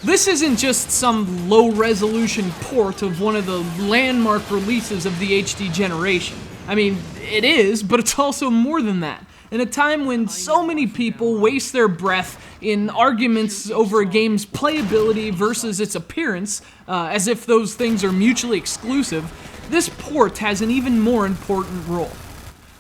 This isn't just some low-resolution port of one of the landmark releases of the HD generation. I mean, it is, but it's also more than that. In a time when so many people waste their breath in arguments over a game's playability versus its appearance, as if those things are mutually exclusive, this port has an even more important role.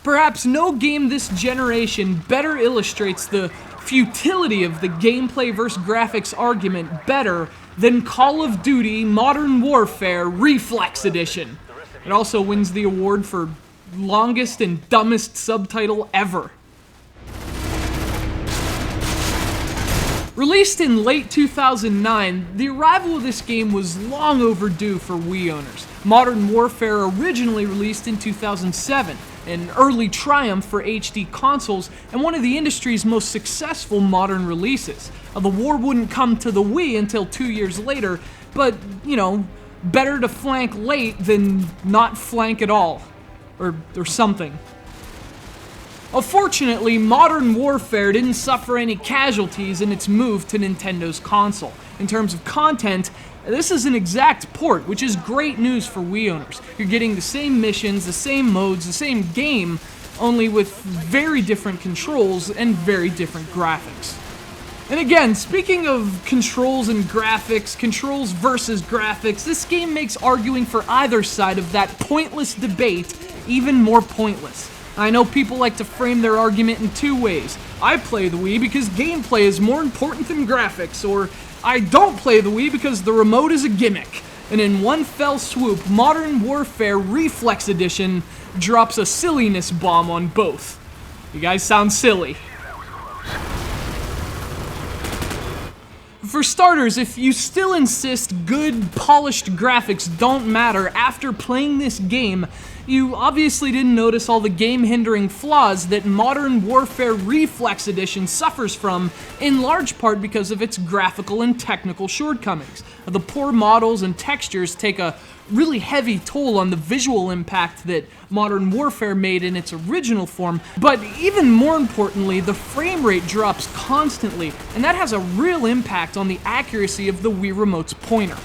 Perhaps no game this generation better illustrates the futility of the gameplay versus graphics argument better than Call of Duty Modern Warfare Reflex Edition. It also wins the award for longest and dumbest subtitle ever. Released in late 2009, the arrival of this game was long overdue for Wii owners. Modern Warfare originally released in 2007, an early triumph for HD consoles and one of the industry's most successful modern releases. The war wouldn't come to the Wii until 2 years later, but, you know, better to flank late than not flank at all. Or something. Unfortunately, Modern Warfare didn't suffer any casualties in its move to Nintendo's console. In terms of content, this is an exact port, which is great news for Wii owners. You're getting the same missions, the same modes, the same game, only with very different controls and very different graphics. And again, speaking of controls and graphics, controls versus graphics, this game makes arguing for either side of that pointless debate even more pointless. I know people like to frame their argument in two ways. I play the Wii because gameplay is more important than graphics, or I don't play the Wii because the remote is a gimmick. And in one fell swoop, Modern Warfare Reflex Edition drops a silliness bomb on both. You guys sound silly. For starters, if you still insist good, polished graphics don't matter after playing this game, you obviously didn't notice all the game-hindering flaws that Modern Warfare Reflex Edition suffers from, in large part because of its graphical and technical shortcomings. The poor models and textures take a really heavy toll on the visual impact that Modern Warfare made in its original form, but even more importantly, the frame rate drops constantly, and that has a real impact on the accuracy of the Wii Remote's pointer.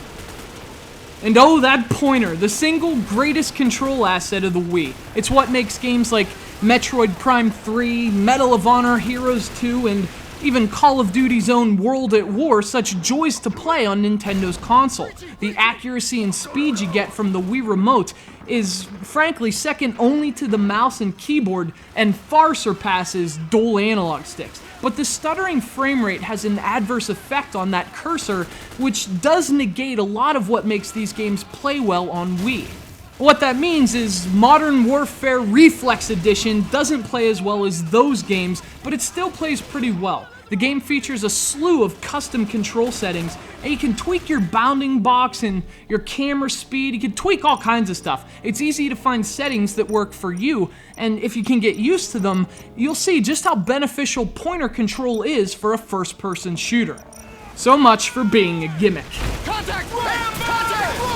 And oh, that pointer, the single greatest control asset of the Wii. It's what makes games like Metroid Prime 3, Medal of Honor, Heroes 2, and even Call of Duty's own World at War such joys to play on Nintendo's console. The accuracy and speed you get from the Wii Remote is, frankly, second only to the mouse and keyboard and far surpasses dual analog sticks. But the stuttering frame rate has an adverse effect on that cursor, which does negate a lot of what makes these games play well on Wii. What that means is Modern Warfare Reflex Edition doesn't play as well as those games, but it still plays pretty well. The game features a slew of custom control settings, and you can tweak your bounding box and your camera speed. You can tweak all kinds of stuff. It's easy to find settings that work for you, and if you can get used to them, you'll see just how beneficial pointer control is for a first-person shooter. So much for being a gimmick. Contact right! Contact right!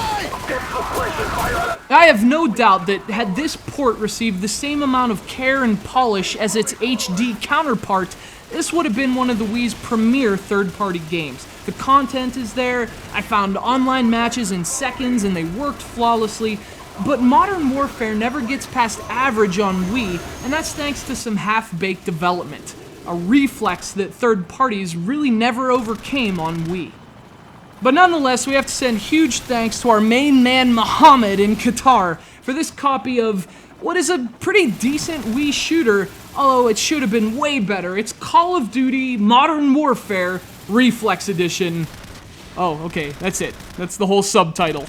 I have no doubt that had this port received the same amount of care and polish as its HD counterpart, this would have been one of the Wii's premier third-party games. The content is there, I found online matches in seconds and they worked flawlessly, but Modern Warfare never gets past average on Wii, and that's thanks to some half-baked development. A reflex that third parties really never overcame on Wii. But nonetheless, we have to send huge thanks to our main man Muhammad in Qatar for this copy of what is a pretty decent Wii shooter, although it should have been way better. It's Call of Duty Modern Warfare Reflex Edition. Oh, okay, that's it. That's the whole subtitle.